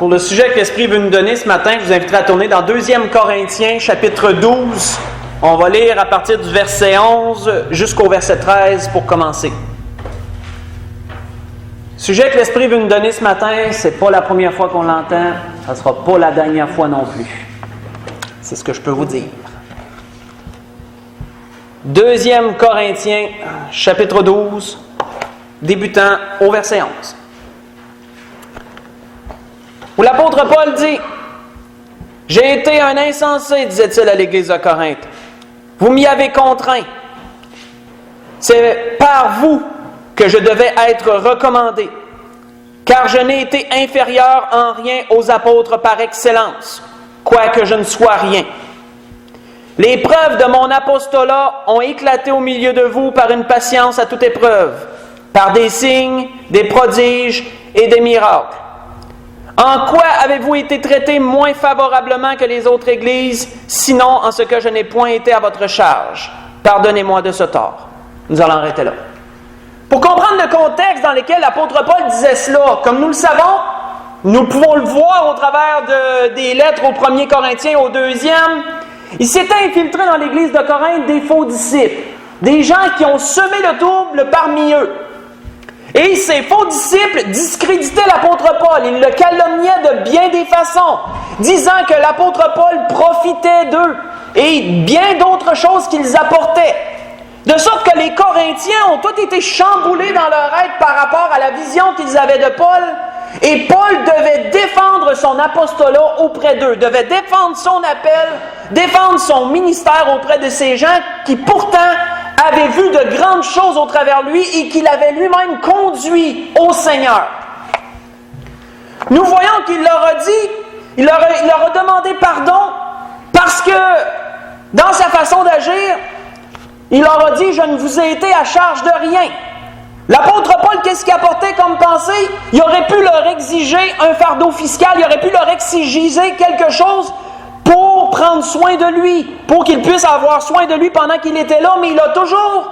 Pour le sujet que l'Esprit veut nous donner ce matin, je vous inviterai à tourner dans 2 Corinthiens, chapitre 12. On va lire à partir du verset 11 jusqu'au verset 13 pour commencer. Le sujet que l'Esprit veut nous donner ce matin, c'est pas la première fois qu'on l'entend, ça ne sera pas la dernière fois non plus. C'est ce que je peux vous dire. 2 Corinthiens, chapitre 12, débutant au verset 11. Où l'apôtre Paul dit « J'ai été un insensé, disait-il à l'église de Corinthe. Vous m'y avez contraint. C'est par vous que je devais être recommandé, car je n'ai été inférieur en rien aux apôtres par excellence, quoique je ne sois rien. Les preuves de mon apostolat ont éclaté au milieu de vous par une patience à toute épreuve, par des signes, des prodiges et des miracles. En quoi avez-vous été traités moins favorablement que les autres églises, sinon en ce que je n'ai point été à votre charge? Pardonnez-moi de ce tort. » Nous allons arrêter là. Pour comprendre le contexte dans lequel l'apôtre Paul disait cela, comme nous le savons, nous pouvons le voir au travers des lettres au 1er Corinthiens, au 2e, il s'était infiltré dans l'église de Corinthe des faux disciples, des gens qui ont semé le trouble parmi eux. Et ces faux disciples discréditaient l'apôtre Paul. Ils le calomniaient de bien des façons, disant que l'apôtre Paul profitait d'eux et bien d'autres choses qu'ils apportaient. De sorte que les Corinthiens ont tous été chamboulés dans leur être par rapport à la vision qu'ils avaient de Paul. Et Paul devait défendre son apostolat auprès d'eux, devait défendre son appel, défendre son ministère auprès de ces gens qui pourtant avait vu de grandes choses au travers lui et qu'il avait lui-même conduit au Seigneur. Nous voyons qu'il leur a dit, il leur a demandé pardon parce que dans sa façon d'agir, il leur a dit « Je ne vous ai été à charge de rien ». L'apôtre Paul, qu'est-ce qu'il apportait comme pensée? Il aurait pu leur exiger un fardeau fiscal, il aurait pu leur exiger quelque chose pour prendre soin de lui, pour qu'il puisse avoir soin de lui pendant qu'il était là, mais il a toujours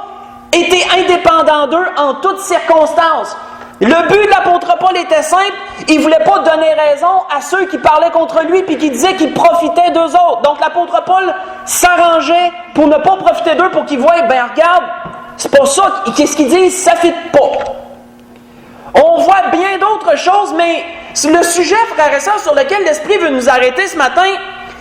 été indépendant d'eux en toutes circonstances. Le but de l'apôtre Paul était simple, il ne voulait pas donner raison à ceux qui parlaient contre lui puis qui disaient qu'ils profitaient d'eux autres. Donc l'apôtre Paul s'arrangeait pour ne pas profiter d'eux, pour qu'ils voient, ben regarde, c'est pas ça, qu'est-ce qu'ils disent, ça ne fit pas. On voit bien d'autres choses, mais le sujet, frères et sœurs, sur lequel l'Esprit veut nous arrêter ce matin,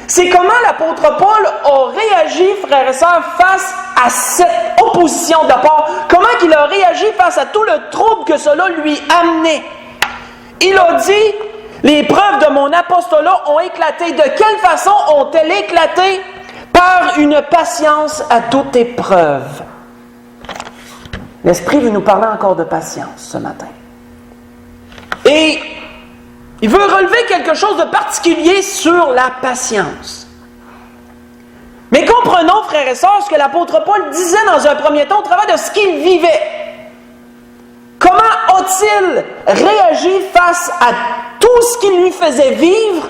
c'est comment l'apôtre Paul a réagi, frères et sœurs, face à cette opposition de part. Comment il a réagi face à tout le trouble que cela lui amenait. Il a dit, les preuves de mon apostolat ont éclaté. De quelle façon ont-elles éclaté? Par une patience à toute épreuve. L'Esprit veut nous parler encore de patience ce matin. Et il veut relever quelque chose de particulier sur la patience. Mais comprenons, frères et sœurs, ce que l'apôtre Paul disait dans un premier temps au travers de ce qu'il vivait. Comment a-t-il réagi face à tout ce qui lui faisait vivre?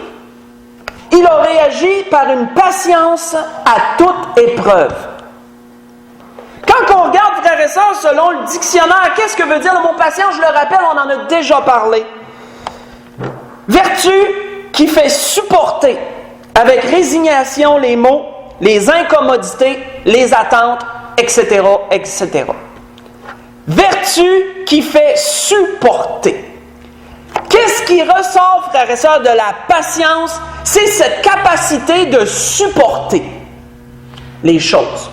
Il a réagi par une patience à toute épreuve. Quand on regarde, frères et sœurs, selon le dictionnaire, qu'est-ce que veut dire le mot patience? Je le rappelle, on en a déjà parlé. Vertu qui fait supporter avec résignation les maux, les incommodités, les attentes, etc., etc. Vertu qui fait supporter. Qu'est-ce qui ressort, frères et sœurs, de la patience? C'est cette capacité de supporter les choses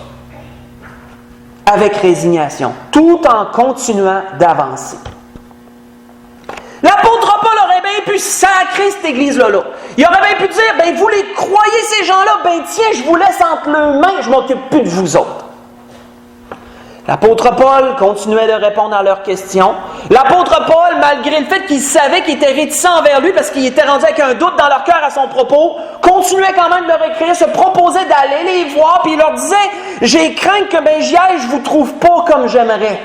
avec résignation, tout en continuant d'avancer. L'apôtre Paul aurait bien pu sacrer cette église-là. Il aurait bien pu dire, ben vous les croyez ces gens-là, ben tiens, je vous laisse entre leurs mains, je ne m'occupe plus de vous autres. L'apôtre Paul continuait de répondre à leurs questions. L'apôtre Paul, malgré le fait qu'il savait qu'ils étaient réticents envers lui parce qu'il était rendu avec un doute dans leur cœur à son propos, continuait quand même de leur écrire, se proposait d'aller les voir, puis il leur disait « J'ai craint que ben j'y aille, je ne vous trouve pas comme j'aimerais. »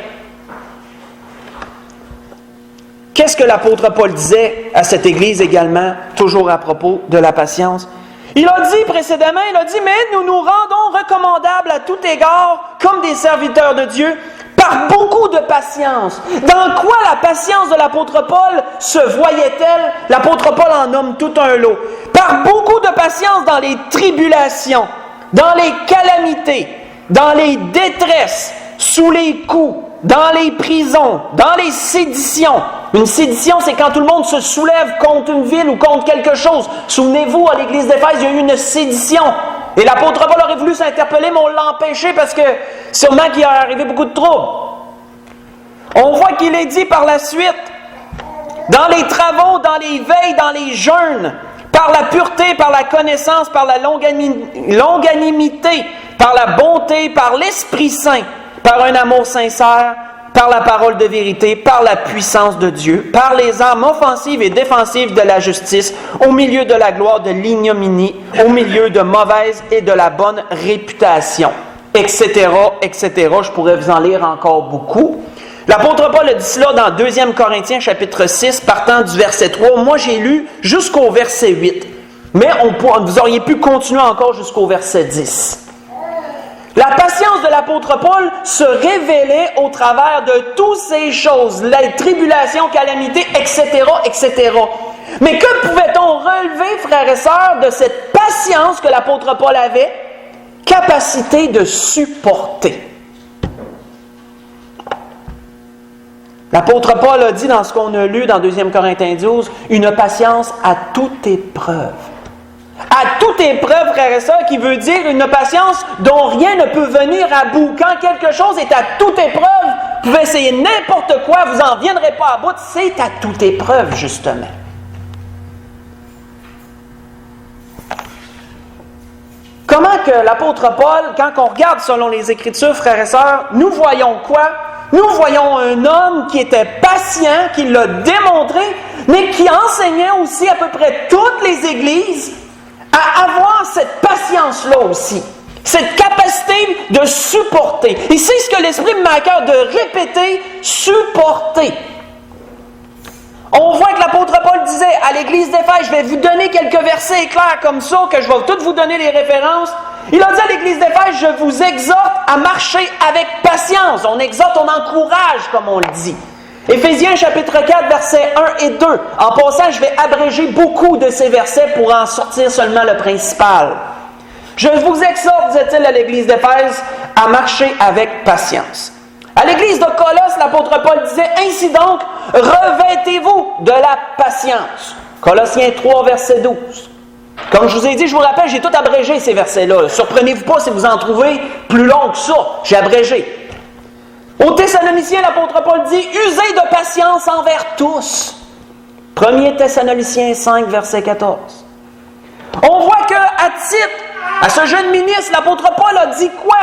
Qu'est-ce que l'apôtre Paul disait à cette église également, toujours à propos de la patience? Il a dit précédemment, « Mais nous nous rendons recommandables à tout égard comme des serviteurs de Dieu, par beaucoup de patience. Dans quoi la patience de l'apôtre Paul se voyait-elle? L'apôtre Paul en nomme tout un lot. Par beaucoup de patience dans les tribulations, dans les calamités, dans les détresses, sous les coups, dans les prisons, dans les séditions. Une sédition, c'est quand tout le monde se soulève contre une ville ou contre quelque chose. Souvenez-vous, à l'église d'Éphèse, il y a eu une sédition. Et l'apôtre Paul aurait voulu s'interpeller, mais on l'a empêché parce que sûrement qu'il aurait arrivé beaucoup de troubles. On voit qu'il est dit par la suite, dans les travaux, dans les veilles, dans les jeûnes, par la pureté, par la connaissance, par la longanimité, par la bonté, par l'Esprit Saint, par un amour sincère, par la parole de vérité, par la puissance de Dieu, par les armes offensives et défensives de la justice, au milieu de la gloire de l'ignominie, au milieu de mauvaise et de la bonne réputation, etc., etc. Je pourrais vous en lire encore beaucoup. L'apôtre Paul a dit cela dans 2 Corinthiens, chapitre 6, partant du verset 3. Moi, j'ai lu jusqu'au verset 8, mais vous auriez pu continuer encore jusqu'au verset 10. La patience de l'apôtre Paul se révélait au travers de toutes ces choses, les tribulations, calamités, etc., etc. Mais que pouvait-on relever, frères et sœurs, de cette patience que l'apôtre Paul avait? Capacité de supporter. L'apôtre Paul a dit dans ce qu'on a lu dans 2 Corinthiens 12, une patience à toute épreuve. À toute épreuve, frères et sœurs, qui veut dire une patience dont rien ne peut venir à bout. Quand quelque chose est à toute épreuve, vous pouvez essayer n'importe quoi, vous n'en viendrez pas à bout. C'est à toute épreuve, justement. Comment que l'apôtre Paul, quand on regarde selon les Écritures, frères et sœurs, nous voyons quoi? Nous voyons un homme qui était patient, qui l'a démontré, mais qui enseignait aussi à peu près toutes les églises à avoir cette patience-là aussi, cette capacité de supporter. Et c'est ce que l'Esprit me met à cœur de répéter, supporter. On voit que l'apôtre Paul disait à l'église d'Éphèse, je vais vous donner quelques versets clairs comme ça, que je vais tous vous donner les références. Il a dit à l'église d'Éphèse, je vous exhorte à marcher avec patience. On exhorte, on encourage, comme on le dit. Éphésiens chapitre 4, versets 1 et 2. En passant, je vais abréger beaucoup de ces versets pour en sortir seulement le principal. Je vous exhorte, disait-il à l'église d'Éphèse, à marcher avec patience. À l'église de Colosse, l'apôtre Paul disait, ainsi donc, revêtez-vous de la patience. Colossiens 3, verset 12. Comme je vous ai dit, je vous rappelle, j'ai tout abrégé ces versets-là. Surprenez-vous pas si vous en trouvez plus long que ça. J'ai abrégé. Aux Thessaloniciens, l'apôtre Paul dit, usez de patience envers tous. 1 Thessaloniciens 5, verset 14. On voit qu'à titre, à ce jeune ministre, l'apôtre Paul a dit quoi?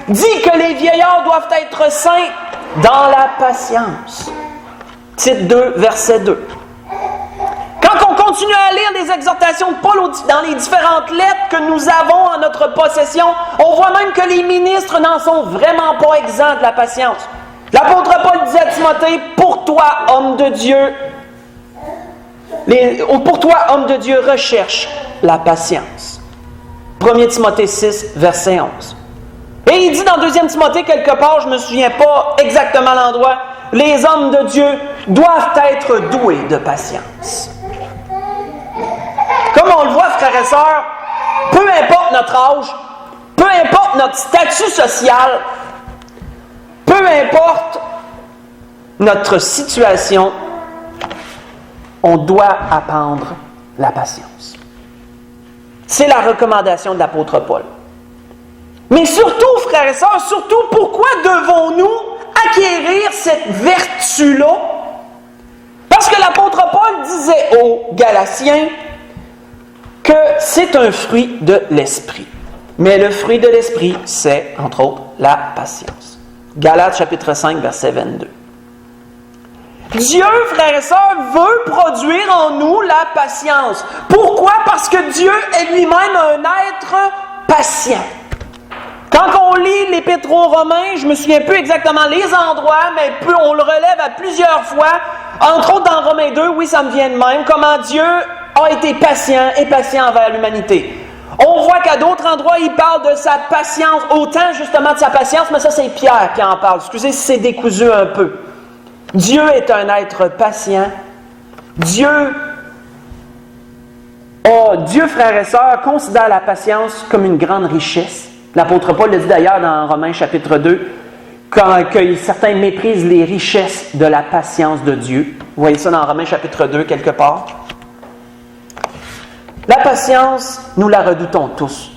Dit que les vieillards doivent être saints dans la patience. Titre 2, verset 2. Quand on continue à lire les exhortations de Paul dans les différentes lettres que nous avons en notre possession, on voit même que les ministres n'en sont vraiment pas exempts de la patience. L'apôtre Paul disait à Timothée, pour toi, homme de Dieu, recherche la patience. 1 Timothée 6, verset 11. Et il dit dans 2 Timothée, quelque part, je ne me souviens pas exactement l'endroit, les hommes de Dieu doivent être doués de patience. Comme on le voit, frères et sœurs, peu importe notre âge, peu importe notre statut social, peu importe notre situation, on doit apprendre la patience. C'est la recommandation de l'apôtre Paul. Mais surtout, frères et sœurs, surtout, pourquoi devons-nous acquérir cette vertu-là? Parce que l'apôtre Paul disait aux Galatiens que c'est un fruit de l'esprit. Mais le fruit de l'esprit, c'est, entre autres, la patience. Galates chapitre 5, verset 22. Dieu, frères et sœurs, veut produire en nous la patience. Pourquoi? Parce que Dieu est lui-même un être patient. Quand on lit l'Épître aux Romains, je ne me souviens plus exactement les endroits, mais on le relève à plusieurs fois. Entre autres dans Romains 2, oui, ça me vient de même, comment Dieu a été patient et patient envers l'humanité. On voit qu'à d'autres endroits, il parle de sa patience, autant justement de sa patience, mais ça c'est Pierre qui en parle. Excusez si c'est décousu un peu. Dieu est un être patient. Dieu, frères et sœurs, considère la patience comme une grande richesse. L'apôtre Paul le dit d'ailleurs dans Romains chapitre 2, que certains méprisent les richesses de la patience de Dieu. Vous voyez ça dans Romains chapitre 2 quelque part. La patience, nous la redoutons tous.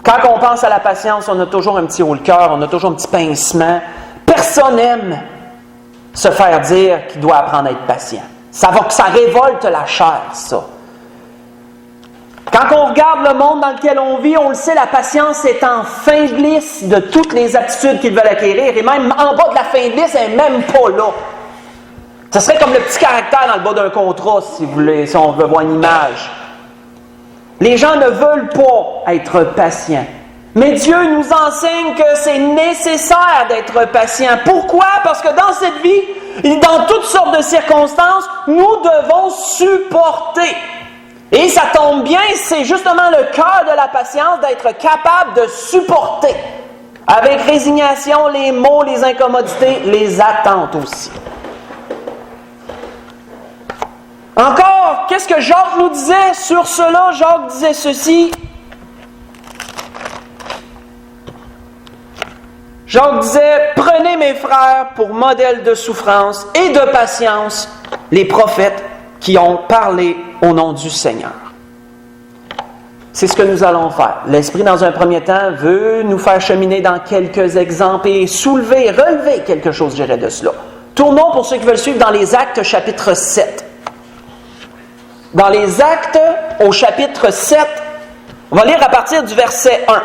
Quand on pense à la patience, on a toujours un petit haut le cœur, on a toujours un petit pincement. Personne n'aime se faire dire qu'il doit apprendre à être patient. Ça révolte la chair, ça. Quand on regarde le monde dans lequel on vit, on le sait, la patience est en fin de liste de toutes les aptitudes qu'ils veulent acquérir. Et même en bas de la fin de liste, elle n'est même pas là. Ce serait comme le petit caractère dans le bas d'un contrat, si on veut voir une image. Les gens ne veulent pas être patients. Mais Dieu nous enseigne que c'est nécessaire d'être patient. Pourquoi? Parce que dans cette vie, et dans toutes sortes de circonstances, nous devons supporter. Et ça tombe bien, c'est justement le cœur de la patience d'être capable de supporter. Avec résignation, les maux, les incommodités, les attentes aussi. Encore, qu'est-ce que Jacques nous disait sur cela? Jacques disait ceci. Jacques disait, prenez mes frères pour modèle de souffrance et de patience, les prophètes qui ont parlé au nom du Seigneur. C'est ce que nous allons faire. L'Esprit, dans un premier temps, veut nous faire cheminer dans quelques exemples et relever quelque chose, je dirais, de cela. Tournons, pour ceux qui veulent suivre, dans les Actes, chapitre 7. Dans les Actes, au chapitre 7, on va lire à partir du verset 1.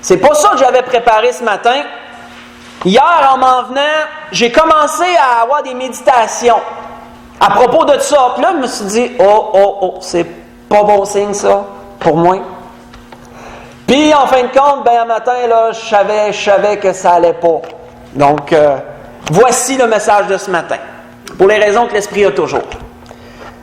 C'est pas ça que j'avais préparé ce matin. Hier, en m'en venant, j'ai commencé à avoir des méditations à propos de ça. Puis là, je me suis dit, c'est pas bon signe ça, pour moi. Puis, en fin de compte, un matin, là, je savais que ça allait pas. Donc, voici le message de ce matin, pour les raisons que l'Esprit a toujours.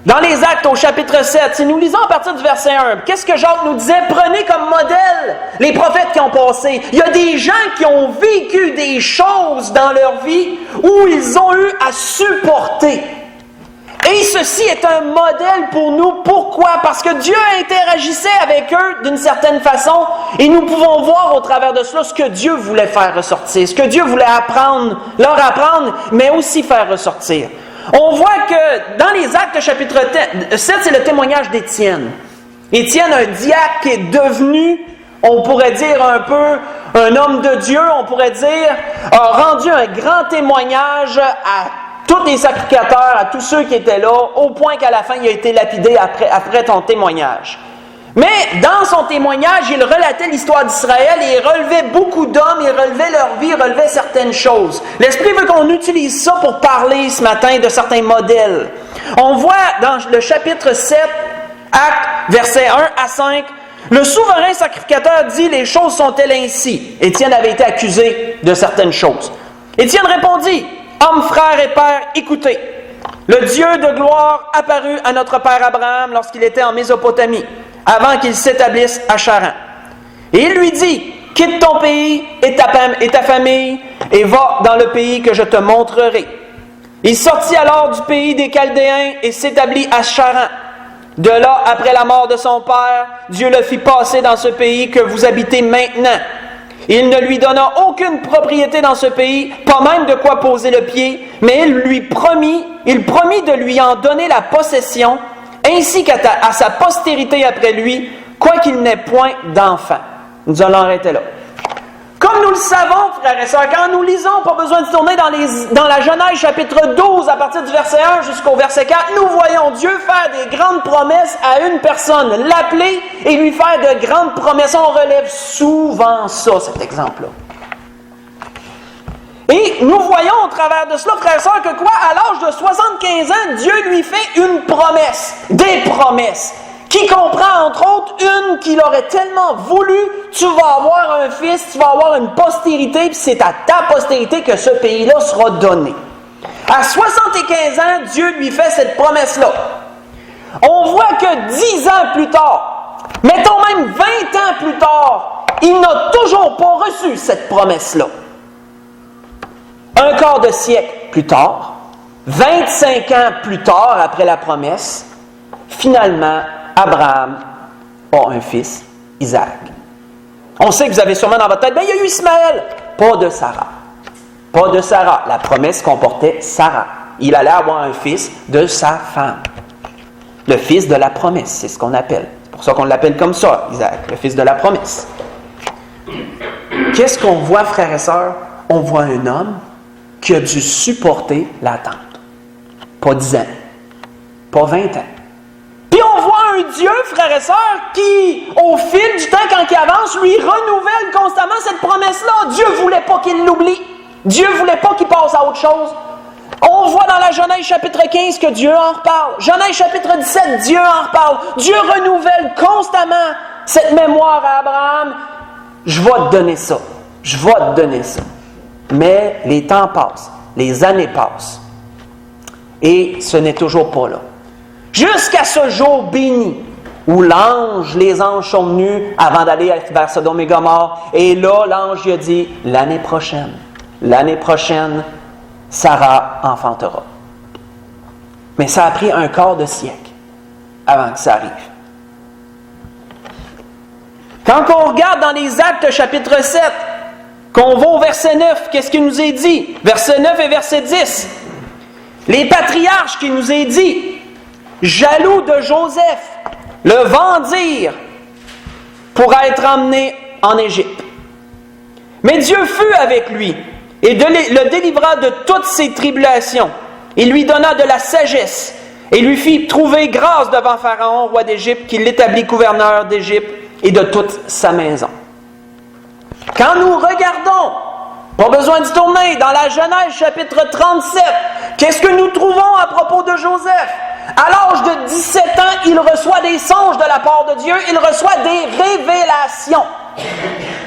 Dans les Actes, au chapitre 7, si nous lisons à partir du verset 1, qu'est-ce que Jacques nous disait? Prenez comme modèle les prophètes qui ont passé. Il y a des gens qui ont vécu des choses dans leur vie où ils ont eu à supporter. Et ceci est un modèle pour nous. Pourquoi? Parce que Dieu interagissait avec eux d'une certaine façon et nous pouvons voir au travers de cela ce que Dieu voulait faire ressortir, ce que Dieu voulait leur apprendre, mais aussi faire ressortir. On voit que dans les Actes chapitre 7, c'est le témoignage d'Étienne. Étienne, un diacre qui est devenu, on pourrait dire un peu, un homme de Dieu, on pourrait dire, a rendu un grand témoignage à tous les sacrificateurs, à tous ceux qui étaient là, au point qu'à la fin, il a été lapidé après ton témoignage. Mais dans son témoignage, il relatait l'histoire d'Israël et il relevait beaucoup d'hommes, il relevait leur vie, il relevait certaines choses. L'Esprit veut qu'on utilise ça pour parler ce matin de certains modèles. On voit dans le chapitre 7, Actes, versets 1 à 5, le souverain sacrificateur dit « Les choses sont-elles ainsi? » Étienne avait été accusé de certaines choses. Étienne répondit « Hommes, frères et pères, écoutez. Le Dieu de gloire apparut à notre père Abraham lorsqu'il était en Mésopotamie, avant qu'il s'établisse à Charan. Et il lui dit, quitte ton pays et ta famille, et va dans le pays que je te montrerai. Il sortit alors du pays des Chaldéens et s'établit à Charan. De là, après la mort de son père, Dieu le fit passer dans ce pays que vous habitez maintenant. Il ne lui donna aucune propriété dans ce pays, pas même de quoi poser le pied, mais il promit de lui en donner la possession, ainsi qu'à sa postérité après lui, quoiqu'il n'ait point d'enfant. Nous allons arrêter là. Comme nous le savons, frères et sœurs, quand nous lisons, pas besoin de tourner dans la Genèse chapitre 12, à partir du verset 1 jusqu'au verset 4, nous voyons Dieu faire des grandes promesses à une personne, l'appeler et lui faire de grandes promesses. On relève souvent ça, cet exemple-là. Et nous voyons au travers de cela, frères et sœurs, que quoi? À l'âge de 75 ans, Dieu lui fait une promesse, des promesses, qui comprend entre autres une qu'il aurait tellement voulu, tu vas avoir un fils, tu vas avoir une postérité, puis c'est à ta postérité que ce pays-là sera donné. À 75 ans, Dieu lui fait cette promesse-là. On voit que 10 ans plus tard, mettons même 20 ans plus tard, il n'a toujours pas reçu cette promesse-là. Un quart de siècle plus tard, 25 ans plus tard après la promesse, finalement, Abraham a un fils, Isaac. On sait que vous avez sûrement dans votre tête, il y a eu Ismaël, pas de Sarah. Pas de Sarah. La promesse comportait Sarah. Il allait avoir un fils de sa femme. Le fils de la promesse, c'est ce qu'on appelle. C'est pour ça qu'on l'appelle comme ça, Isaac, le fils de la promesse. Qu'est-ce qu'on voit, frères et sœurs? On voit un homme qui a dû supporter l'attente. Pas 10 ans, pas 20 ans. Puis on voit un Dieu, frères et sœurs, qui, au fil du temps, quand il avance, lui renouvelle constamment cette promesse-là. Dieu ne voulait pas qu'il l'oublie. Dieu ne voulait pas qu'il passe à autre chose. On voit dans la Genèse chapitre 15 que Dieu en reparle. Genèse chapitre 17, Dieu en reparle. Dieu renouvelle constamment cette mémoire à Abraham. Je vais te donner ça. Je vais te donner ça. Mais les temps passent. Les années passent. Et ce n'est toujours pas là. Jusqu'à ce jour béni, où les anges sont venus avant d'aller vers Sodome et Gomorrhe. Et là, l'ange lui a dit, l'année prochaine, Sarah enfantera. Mais ça a pris un quart de siècle avant que ça arrive. Quand on regarde dans les Actes chapitre 7, qu'on va au verset 9, qu'est-ce qu'il nous est dit? Verset 9 et verset 10. Les patriarches qui nous est dit, jaloux de Joseph, le vendirent pour être emmené en Égypte. Mais Dieu fut avec lui et le délivra de toutes ses tribulations. Il lui donna de la sagesse et lui fit trouver grâce devant Pharaon, roi d'Égypte, qui l'établit gouverneur d'Égypte et de toute sa maison. Quand nous regardons, pas besoin d'y tourner, dans la Genèse chapitre 37, qu'est-ce que nous trouvons à propos de Joseph? À l'âge de 17 ans, il reçoit des songes de la part de Dieu, il reçoit des révélations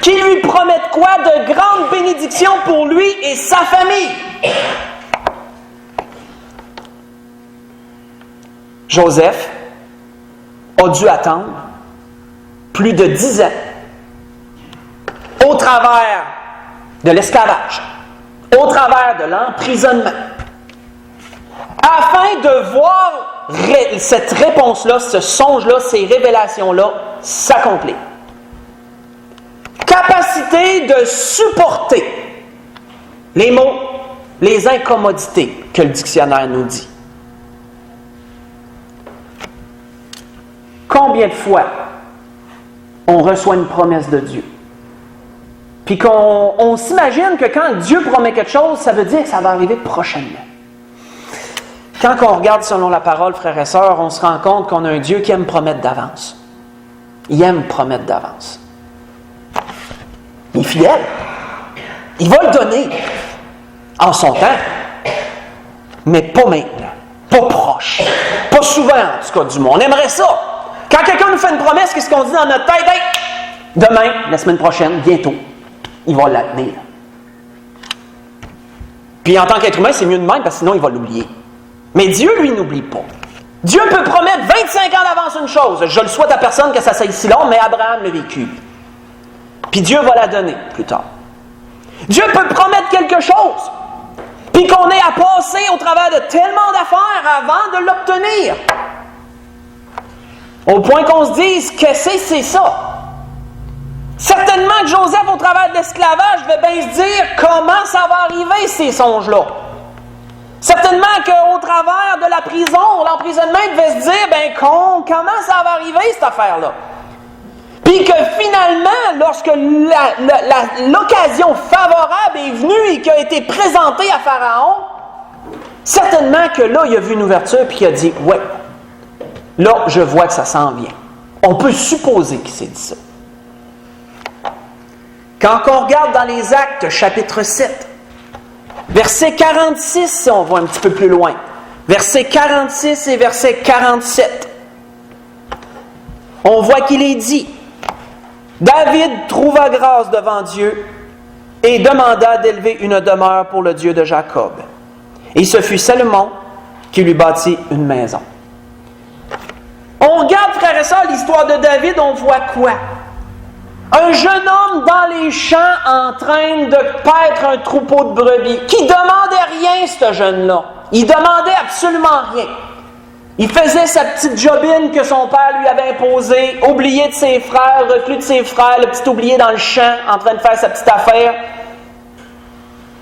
qui lui promettent quoi? De grandes bénédictions pour lui et sa famille. Joseph a dû attendre plus de 10 ans au travers de l'esclavage, au travers de l'emprisonnement, afin de voir cette réponse-là, ce songe-là, ces révélations-là s'accomplir. Capacité de supporter les mots, les incommodités que le dictionnaire nous dit. Combien de fois on reçoit une promesse de Dieu? Puis qu'on s'imagine que quand Dieu promet quelque chose, ça veut dire que ça va arriver prochainement. Quand on regarde selon la parole, frères et sœurs, on se rend compte qu'on a un Dieu qui aime promettre d'avance. Il aime promettre d'avance. Il est fidèle. Il va le donner en son temps, mais pas maintenant, pas proche, pas souvent en tout cas du monde. On aimerait ça. Quand quelqu'un nous fait une promesse, qu'est-ce qu'on dit dans notre tête? Hey, demain, la semaine prochaine, bientôt, il va la tenir. Puis en tant qu'être humain, c'est mieux de même parce que sinon il va l'oublier. Mais Dieu, lui, n'oublie pas. Dieu peut promettre 25 ans d'avance une chose. Je le souhaite à personne que ça soit si long, mais Abraham l'a vécu. Puis Dieu va la donner plus tard. Dieu peut promettre quelque chose, puis qu'on ait à passer au travers de tellement d'affaires avant de l'obtenir. Au point qu'on se dise que c'est ça. Certainement que Joseph, au travers de l'esclavage, devait bien se dire comment ça va arriver, ces songes-là. Certainement qu'au travers de la prison, l'emprisonnement, il devait se dire comment ça va arriver, cette affaire-là. Puis que finalement, lorsque l'occasion favorable est venue et qui a été présentée à Pharaon, certainement que là, il a vu une ouverture puis qu'il a dit « Ouais, là, je vois que ça s'en vient. » On peut supposer qu'il s'est dit ça. Quand on regarde dans les Actes, chapitre 7, verset 46, si on voit un petit peu plus loin, verset 46 et verset 47, on voit qu'il est dit « David trouva grâce devant Dieu et demanda d'élever une demeure pour le Dieu de Jacob. Et ce fut Salomon qui lui bâtit une maison. On regarde, frères et sœurs, l'histoire de David, on voit quoi? Un jeune homme dans les champs en train de paître un troupeau de brebis, qui demandait rien, ce jeune-là. Il demandait absolument rien. Il faisait sa petite jobine que son père lui avait imposée, oublié de ses frères, reclus de ses frères, le petit oublié dans le champ, en train de faire sa petite affaire.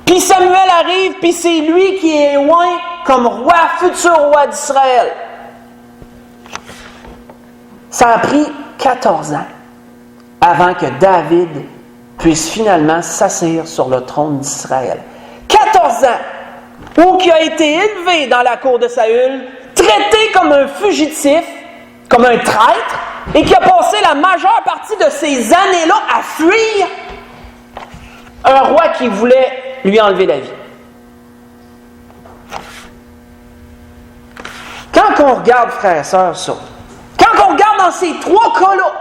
Puis Samuel arrive, puis c'est lui qui est loin comme roi, futur roi d'Israël. Ça a pris 14 ans avant que David puisse finalement s'asseoir sur le trône d'Israël. 14 ans où il a été élevé dans la cour de Saül, traité comme un fugitif, comme un traître, et qui a passé la majeure partie de ces années-là à fuir un roi qui voulait lui enlever la vie. Quand on regarde, frères et sœurs, ça, quand on regarde dans ces trois cas-là,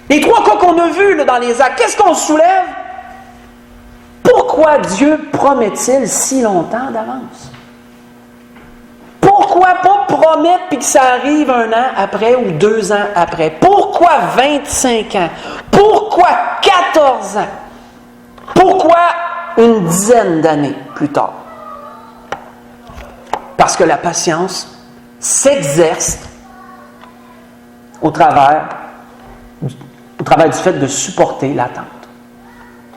les trois cas qu'on a vus là, dans les actes, qu'est-ce qu'on soulève? Pourquoi Dieu promet-il si longtemps d'avance? Pourquoi pas promettre puis que ça arrive 1 an après ou 2 ans après? Pourquoi 25 ans? Pourquoi 14 ans? Pourquoi une dizaine d'années plus tard? Parce que la patience s'exerce au travers du fait de supporter l'attente,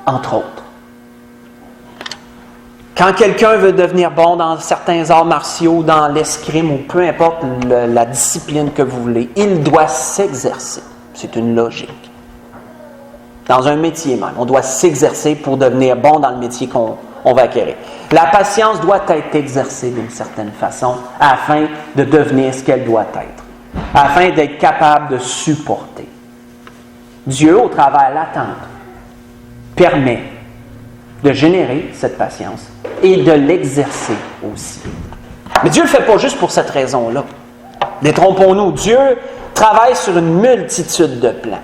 entre autres. Quand quelqu'un veut devenir bon dans certains arts martiaux, dans l'escrime ou peu importe la discipline que vous voulez, il doit s'exercer. C'est une logique. Dans un métier même, on doit s'exercer pour devenir bon dans le métier qu'on va acquérir. La patience doit être exercée d'une certaine façon afin de devenir ce qu'elle doit être, afin d'être capable de supporter. Dieu, au travers de l'attente, permet de générer cette patience et de l'exercer aussi. Mais Dieu ne le fait pas juste pour cette raison-là. Détrompons-nous, Dieu travaille sur une multitude de plans.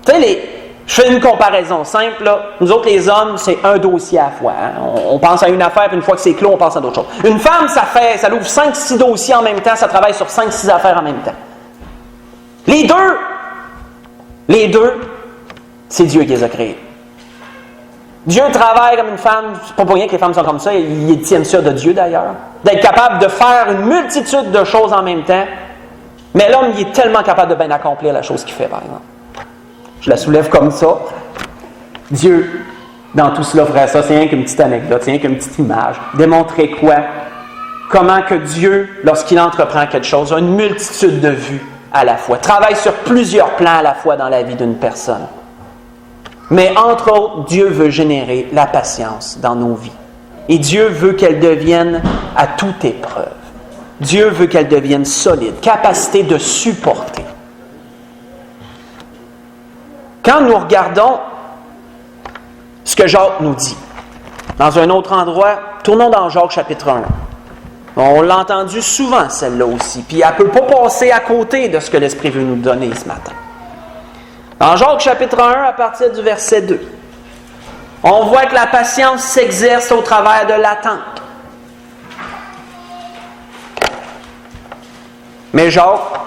Tu sais, je fais une comparaison simple. Là. Nous autres, les hommes, c'est un dossier à la fois. Hein? On pense à une affaire, puis une fois que c'est clos, on pense à d'autres choses. Une femme, ça ouvre 5-6 dossiers en même temps, ça travaille sur 5-6 affaires en même temps. Les deux, c'est Dieu qui les a créés. Dieu travaille comme une femme, c'est pas pour rien que les femmes sont comme ça, ils tiennent ça de Dieu d'ailleurs, d'être capable de faire une multitude de choses en même temps, mais l'homme, il est tellement capable de bien accomplir la chose qu'il fait, par exemple. Je la soulève comme ça. Dieu, dans tout cela, frère, ça, c'est rien qu'une petite anecdote, c'est rien qu'une petite image. Démontrer quoi? Comment que Dieu, lorsqu'il entreprend quelque chose, a une multitude de vues à la fois, travaille sur plusieurs plans à la fois dans la vie d'une personne. Mais entre autres, Dieu veut générer la patience dans nos vies. Et Dieu veut qu'elle devienne à toute épreuve. Dieu veut qu'elle devienne solide, capacité de supporter. Quand nous regardons ce que Jacques nous dit, dans un autre endroit, tournons dans Jacques chapitre 1. On l'a entendu souvent, celle-là aussi, puis elle ne peut pas passer à côté de ce que l'Esprit veut nous donner ce matin. Dans Jacques chapitre 1, à partir du verset 2, on voit que la patience s'exerce au travers de l'attente. Mais Jacques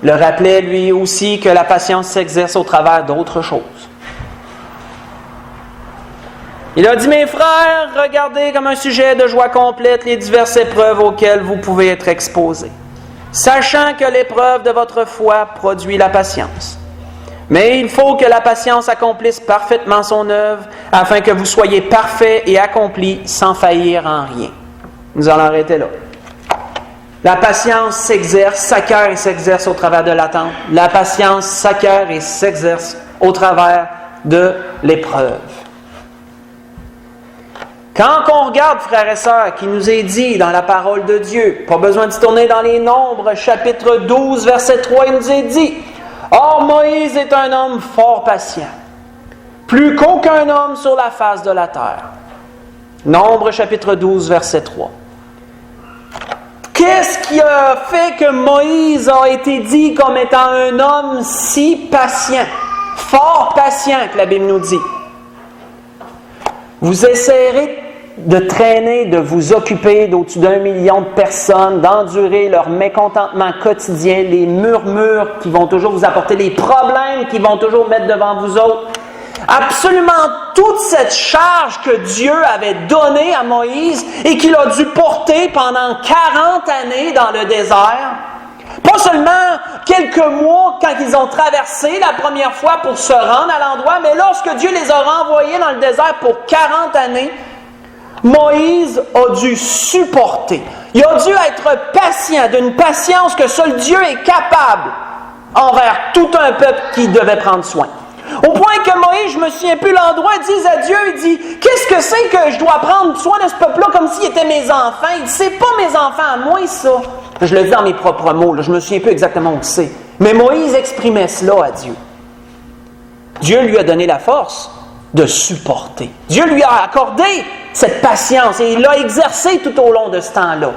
le rappelait lui aussi que la patience s'exerce au travers d'autres choses. Il a dit, mes frères, regardez comme un sujet de joie complète les diverses épreuves auxquelles vous pouvez être exposés, sachant que l'épreuve de votre foi produit la patience. Mais il faut que la patience accomplisse parfaitement son œuvre, afin que vous soyez parfaits et accomplis sans faillir en rien. Nous allons arrêter là. La patience s'acquiert et s'exerce au travers de l'attente. La patience s'acquiert et s'exerce au travers de l'épreuve. Quand on regarde, frères et sœurs, qui nous est dit dans la parole de Dieu, pas besoin de se tourner dans les Nombres, chapitre 12, verset 3, il nous est dit, « Or Moïse est un homme fort patient, plus qu'aucun homme sur la face de la terre. » Nombres, chapitre 12, verset 3. Qu'est-ce qui a fait que Moïse a été dit comme étant un homme si patient, fort patient, que la Bible nous dit? Vous essayerez de traîner, de vous occuper d'au-dessus d'1 million de personnes, d'endurer leur mécontentement quotidien, les murmures qui vont toujours vous apporter, les problèmes qui vont toujours mettre devant vous autres. Absolument toute cette charge que Dieu avait donnée à Moïse et qu'il a dû porter pendant 40 années dans le désert. Pas seulement quelques mois quand ils ont traversé la première fois pour se rendre à l'endroit, mais lorsque Dieu les a renvoyés dans le désert pour 40 années, Moïse a dû supporter. Il a dû être patient, d'une patience que seul Dieu est capable envers tout un peuple qui devait prendre soin. Au point que Moïse, je me souviens plus l'endroit, dit à Dieu, il dit, qu'est-ce que c'est que je dois prendre soin de ce peuple-là comme s'ils étaient mes enfants? Il dit, c'est pas mes enfants à moi, ça. Je le dis dans mes propres mots, là, je me souviens plus exactement où c'est. Mais Moïse exprimait cela à Dieu. Dieu lui a donné la force de supporter. Dieu lui a accordé cette patience et il l'a exercée tout au long de ce temps-là.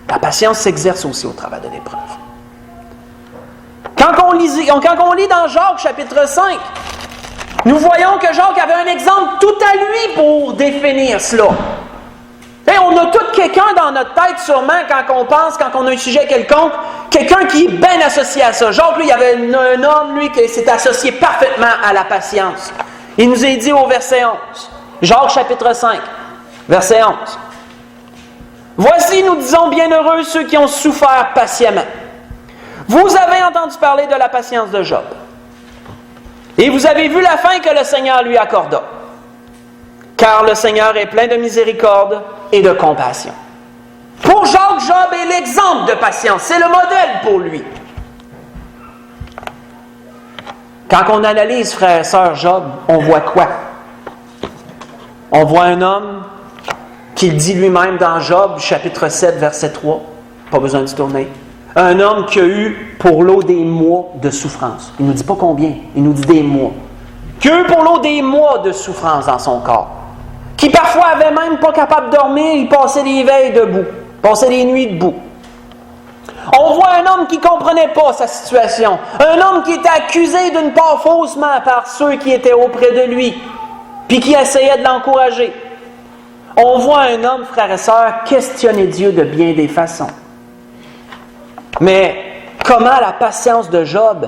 La patience s'exerce aussi au travers de l'épreuve. Quand on lit dans Jacques chapitre 5, nous voyons que Jacques avait un exemple tout à lui pour définir cela. Et on a tout quelqu'un dans notre tête sûrement quand on pense, quand on a un sujet quelconque, quelqu'un qui est bien associé à ça. Jacques, lui, il y avait un homme, lui, qui s'est associé parfaitement à la patience. Il nous est dit au verset 11, Jacques chapitre 5, verset 11. « Voici, nous disons, bienheureux ceux qui ont souffert patiemment. Vous avez entendu parler de la patience de Job. Et vous avez vu la fin que le Seigneur lui accorda. Car le Seigneur est plein de miséricorde et de compassion. » Pour Jacques, Job est l'exemple de patience. C'est le modèle pour lui. Quand on analyse, frères et sœurs, Job, on voit quoi? On voit un homme qui dit lui-même dans Job, chapitre 7, verset 3. Pas besoin d'y tourner. Un homme qui a eu pour lot des mois de souffrance. Il ne nous dit pas combien, il nous dit des mois. Qui a eu pour lot des mois de souffrance dans son corps. Qui parfois avait même pas capable de dormir, il passait les veilles debout, passait les nuits debout. On voit un homme qui ne comprenait pas sa situation. Un homme qui était accusé d'une part faussement par ceux qui étaient auprès de lui, puis qui essayaient de l'encourager. On voit un homme, frères et sœurs, questionner Dieu de bien des façons. Mais comment la patience de Job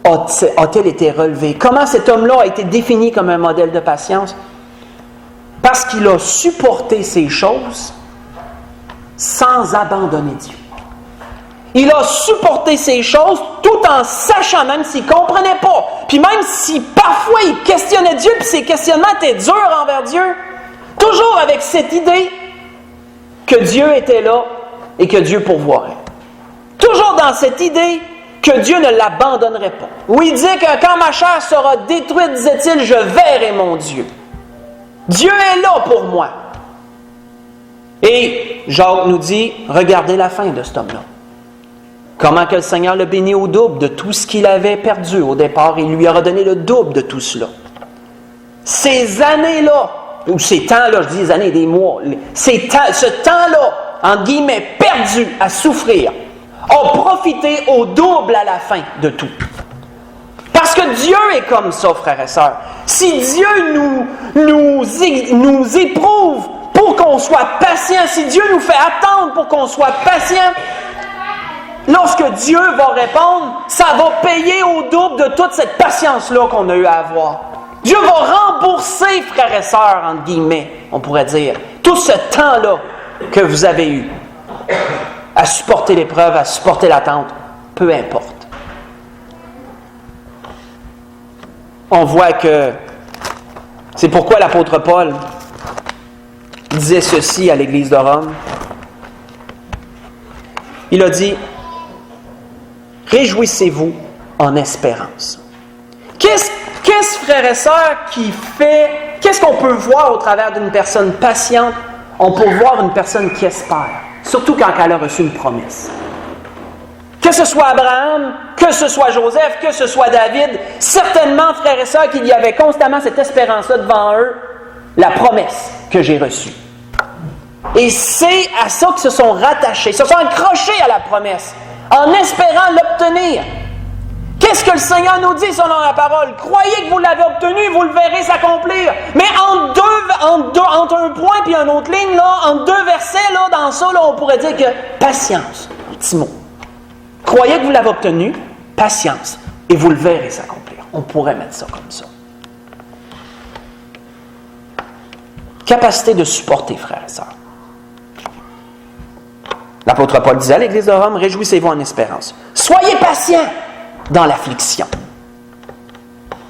a-t-elle été relevée? Comment cet homme-là a été défini comme un modèle de patience? Parce qu'il a supporté ces choses sans abandonner Dieu. Il a supporté ces choses tout en sachant, même s'il ne comprenait pas, puis même si parfois il questionnait Dieu, puis ses questionnements étaient durs envers Dieu, toujours avec cette idée que Dieu était là et que Dieu pourvoirait. Toujours dans cette idée que Dieu ne l'abandonnerait pas. Où il dit que quand ma chair sera détruite, disait-il, je verrai mon Dieu. Dieu est là pour moi. Et Jacques nous dit, regardez la fin de cet homme-là. Comment que le Seigneur le bénit au double de tout ce qu'il avait perdu au départ. Il lui a redonné le double de tout cela. Ces années-là, ou ces temps-là, je dis des années, des mois, ce temps-là, en guillemets, perdu à souffrir, a profité au double à la fin de tout. Parce que Dieu est comme ça, frères et sœurs. Si Dieu nous éprouve pour qu'on soit patient, si Dieu nous fait attendre pour qu'on soit patient, lorsque Dieu va répondre, ça va payer au double de toute cette patience-là qu'on a eu à avoir. Dieu va rembourser, frères et sœurs, entre guillemets, on pourrait dire, tout ce temps-là que vous avez eu à supporter l'épreuve, à supporter l'attente, peu importe. On voit que c'est pourquoi l'apôtre Paul disait ceci à l'Église de Rome. Il a dit, « Réjouissez-vous en espérance. » Qu'est-ce, frères et sœurs, qu'est-ce qu'on peut voir au travers d'une personne patiente? On peut voir une personne qui espère, surtout quand elle a reçu une promesse. Que ce soit Abraham, que ce soit Joseph, que ce soit David, certainement, frères et sœurs, qu'il y avait constamment cette espérance-là devant eux, la promesse que j'ai reçue. Et c'est à ça qu'ils se sont rattachés, se sont accrochés à la promesse, en espérant l'obtenir. C'est ce que le Seigneur nous dit selon la parole. Croyez que vous l'avez obtenu, vous le verrez s'accomplir. Mais entre un point et une autre ligne, là, entre deux versets, là, dans ça, là, on pourrait dire que patience, un petit mot. Croyez que vous l'avez obtenu, patience, et vous le verrez s'accomplir. On pourrait mettre ça comme ça. Capacité de supporter, frères et sœurs. L'apôtre Paul disait à l'Église de Rome, réjouissez-vous en espérance. Soyez patients dans l'affliction.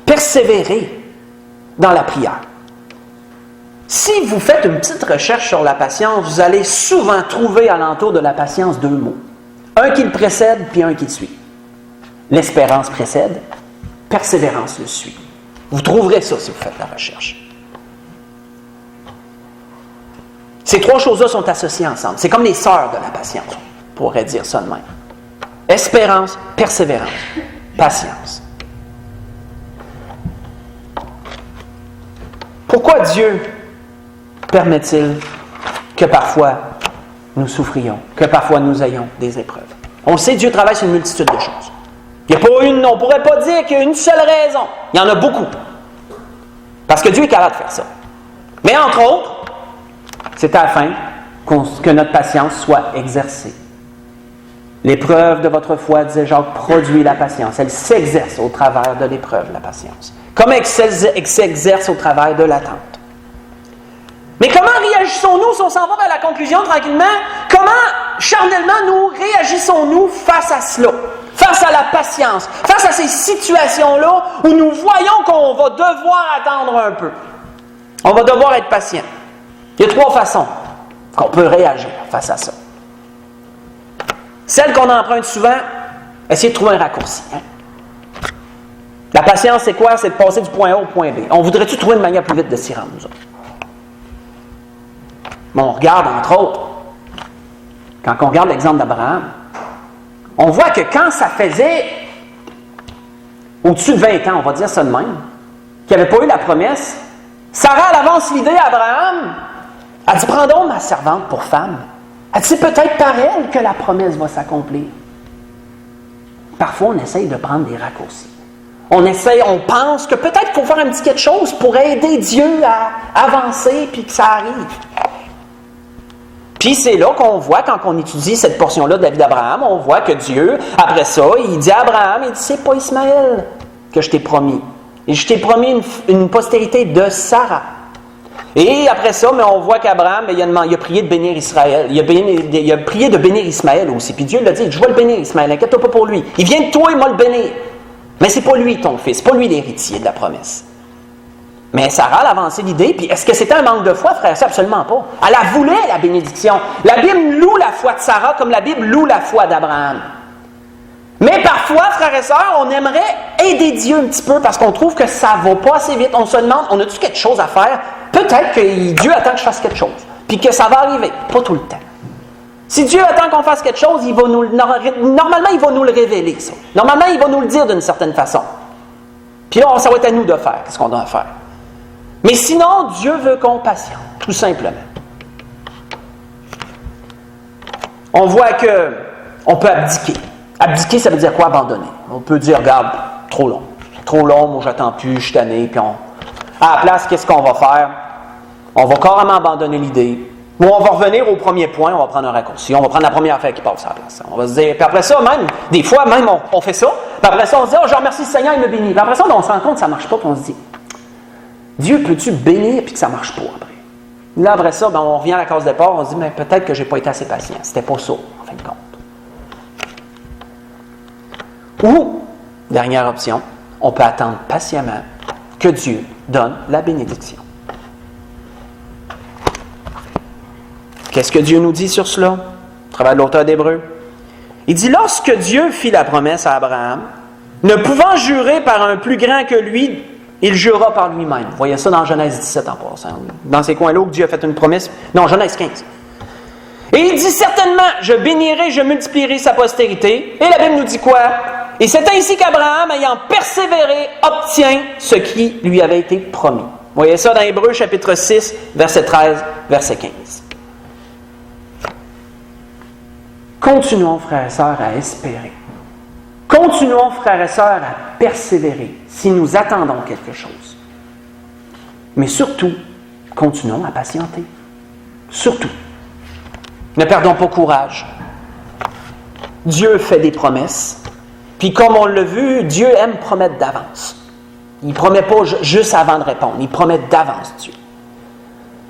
Persévérez dans la prière. Si vous faites une petite recherche sur la patience, vous allez souvent trouver alentour de la patience deux mots. Un qui le précède, puis un qui le suit. L'espérance précède, persévérance le suit. Vous trouverez ça si vous faites la recherche. Ces trois choses-là sont associées ensemble. C'est comme les sœurs de la patience. On pourrait dire ça de même. Espérance, persévérance, patience. Pourquoi Dieu permet-il que parfois nous souffrions, que parfois nous ayons des épreuves? On sait que Dieu travaille sur une multitude de choses. Il n'y a pas une, on ne pourrait pas dire qu'il y a une seule raison. Il y en a beaucoup. Parce que Dieu est capable de faire ça. Mais entre autres, c'est afin que notre patience soit exercée. L'épreuve de votre foi, disait Jacques, produit la patience. Elle s'exerce au travers de l'épreuve, la patience. Comme elle s'exerce au travers de l'attente. Mais comment réagissons-nous si on s'en va vers la conclusion tranquillement? Comment, charnellement, nous réagissons-nous face à cela? Face à la patience, face à ces situations-là où nous voyons qu'on va devoir attendre un peu. On va devoir être patient. Il y a trois façons qu'on peut réagir face à ça. Celle qu'on emprunte souvent, essayer de trouver un raccourci. Hein? La patience, c'est quoi? C'est de passer du point A au point B. On voudrait-tu trouver une manière plus vite de s'y rendre, nous autres? Mais on regarde, entre autres, quand on regarde l'exemple d'Abraham, on voit que quand ça faisait au-dessus de 20 ans, on va dire ça de même, qu'il n'avait pas eu la promesse, Sarah, elle avance l'idée à Abraham. Elle dit, prends donc ma servante pour femme. Elle dit, c'est peut-être par elle que la promesse va s'accomplir. Parfois, on essaye de prendre des raccourcis. On pense que peut-être qu'il faut faire un petit quelque chose pour aider Dieu à avancer puis que ça arrive. Puis c'est là qu'on voit, quand on étudie cette portion-là de la vie d'Abraham, on voit que Dieu, après ça, il dit à Abraham, il dit, c'est pas Ismaël que je t'ai promis. Et je t'ai promis une postérité de Sarah. Et après ça, mais on voit qu'Abraham, il a prié de bénir Israël. Il a prié de bénir Ismaël aussi. Puis Dieu l'a dit, je vais le bénir, Ismaël, inquiète-toi pas pour lui. Il vient de toi, il va le bénir. Mais c'est pas lui ton fils, c'est pas lui l'héritier de la promesse. Mais Sarah a avancé l'idée, puis est-ce que c'était un manque de foi, frère? C'est absolument pas. Elle voulait la bénédiction. La Bible loue la foi de Sarah comme la Bible loue la foi d'Abraham. Mais parfois, frères et sœurs, on aimerait aider Dieu un petit peu parce qu'on trouve que ça va pas assez vite. On se demande, on a-tu quelque chose à faire? Peut-être que Dieu attend que je fasse quelque chose, puis que ça va arriver. Pas tout le temps. Si Dieu attend qu'on fasse quelque chose, normalement, il va nous le révéler, ça. Normalement, il va nous le dire d'une certaine façon. Puis là, ça va être à nous de faire ce qu'on doit faire. Mais sinon, Dieu veut qu'on patiente, tout simplement. On voit qu'on peut abdiquer. Abdiquer, ça veut dire quoi, abandonner? On peut dire, regarde, trop long, moi j'attends plus, je suis tanné, puis à la place, qu'est-ce qu'on va faire? On va carrément abandonner l'idée. Ou on va revenir au premier point, on va prendre un raccourci, on va prendre la première affaire qui passe à la place. On va se dire, puis après ça, même, des fois, même, on fait ça, puis après ça, on se dit, je remercie le Seigneur, il me bénit. Puis après ça, on se rend compte que ça ne marche pas, puis on se dit, Dieu, peux-tu bénir puis que ça ne marche pas après? Là, après ça, on revient à la case départ, on se dit, mais peut-être que je n'ai pas été assez patient. C'était pas ça, en fin de compte. Ou, dernière option, on peut attendre patiemment que Dieu donne la bénédiction. Qu'est-ce que Dieu nous dit sur cela? Au travers de l'auteur d'Hébreux. Il dit, lorsque Dieu fit la promesse à Abraham, ne pouvant jurer par un plus grand que lui, il jura par lui-même. Vous voyez ça dans Genèse 17 en passant. Dans ces coins-là où Dieu a fait une promesse. Non, Genèse 15. Et il dit certainement, je bénirai, je multiplierai sa postérité. Et la Bible nous dit quoi? Et c'est ainsi qu'Abraham, ayant persévéré, obtient ce qui lui avait été promis. Vous voyez ça dans Hébreux chapitre 6, verset 13, verset 15. Continuons, frères et sœurs, à espérer. Continuons, frères et sœurs, à persévérer si nous attendons quelque chose. Mais surtout, continuons à patienter. Surtout. Ne perdons pas courage. Dieu fait des promesses. Puis comme on l'a vu, Dieu aime promettre d'avance. Il ne promet pas juste avant de répondre. Il promet d'avance, Dieu.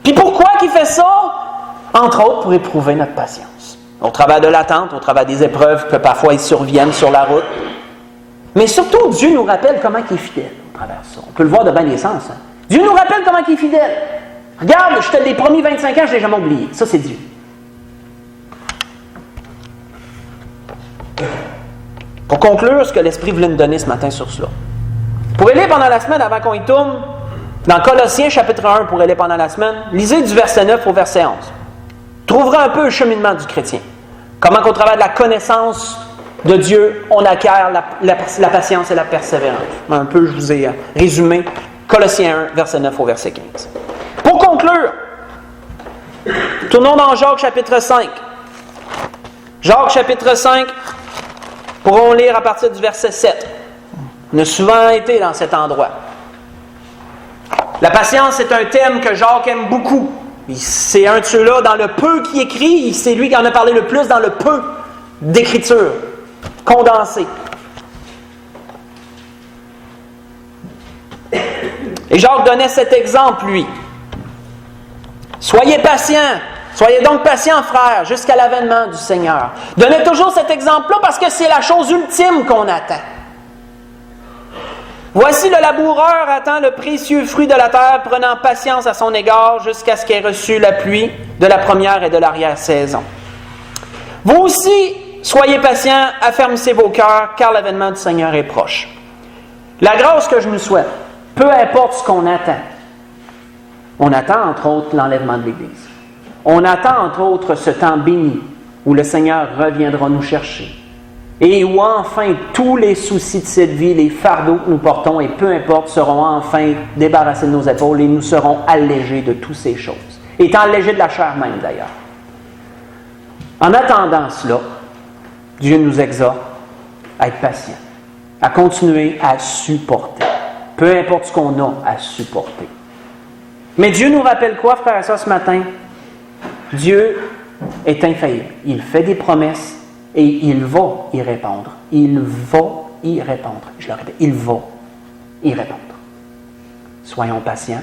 Puis pourquoi qu'il fait ça? Entre autres, pour éprouver notre patience. Au travers de l'attente, au travers des épreuves que parfois ils surviennent sur la route. Mais surtout, Dieu nous rappelle comment il est fidèle au travers de ça. On peut le voir de bien des sens. Hein? Dieu nous rappelle comment il est fidèle. Regarde, je te l'ai promis 25 ans, je ne l'ai jamais oublié. Ça, c'est Dieu. Pour conclure, ce que l'Esprit voulait nous donner ce matin sur cela. Vous pourrez lire pendant la semaine, avant qu'on y tourne, dans Colossiens chapitre 1, vous pourrez lire pendant la semaine, lisez du verset 9 au verset 11. Vous trouverez un peu le cheminement du chrétien. Comment qu'au travers de la connaissance de Dieu, on acquiert la patience et la persévérance. Un peu, je vous ai résumé Colossiens 1, verset 9 au verset 15. Pour conclure, tournons dans Jacques chapitre 5. Jacques chapitre 5, pourrons lire à partir du verset 7. On a souvent été dans cet endroit. La patience est un thème que Jacques aime beaucoup. C'est un de ceux-là, dans le peu qu'il écrit, c'est lui qui en a parlé le plus dans le peu d'écriture, condensé. Et Jacques donnait cet exemple, lui. Soyez patients, soyez donc patients, frères, jusqu'à l'avènement du Seigneur. Donnez toujours cet exemple-là parce que c'est la chose ultime qu'on attend. Voici le laboureur attend le précieux fruit de la terre, prenant patience à son égard jusqu'à ce qu'il ait reçu la pluie de la première et de l'arrière-saison. Vous aussi, soyez patients, affermissez vos cœurs, car l'avènement du Seigneur est proche. La grâce que je nous souhaite, peu importe ce qu'on attend, on attend entre autres l'enlèvement de l'Église. On attend entre autres ce temps béni où le Seigneur reviendra nous chercher. Et où enfin tous les soucis de cette vie, les fardeaux que nous portons, et peu importe, seront enfin débarrassés de nos épaules et nous serons allégés de toutes ces choses. Étant allégés de la chair même d'ailleurs. En attendant cela, Dieu nous exhorte à être patient, à continuer à supporter. Peu importe ce qu'on a à supporter. Mais Dieu nous rappelle quoi, frères et sœurs, ce matin? Dieu est infaillible. Il fait des promesses. Et il va y répondre. Il va y répondre. Je le répète, il va y répondre. Soyons patients.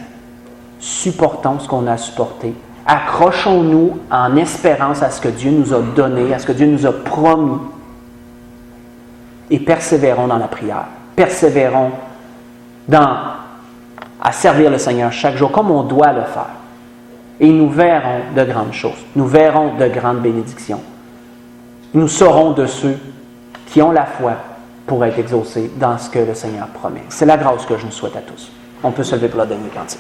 Supportons ce qu'on a à supporter. Accrochons-nous en espérance à ce que Dieu nous a donné, à ce que Dieu nous a promis. Et persévérons dans la prière. Persévérons à servir le Seigneur chaque jour comme on doit le faire. Et nous verrons de grandes choses. Nous verrons de grandes bénédictions. Nous serons de ceux qui ont la foi pour être exaucés dans ce que le Seigneur promet. C'est la grâce que je nous souhaite à tous. On peut se lever pour la dernière cantique.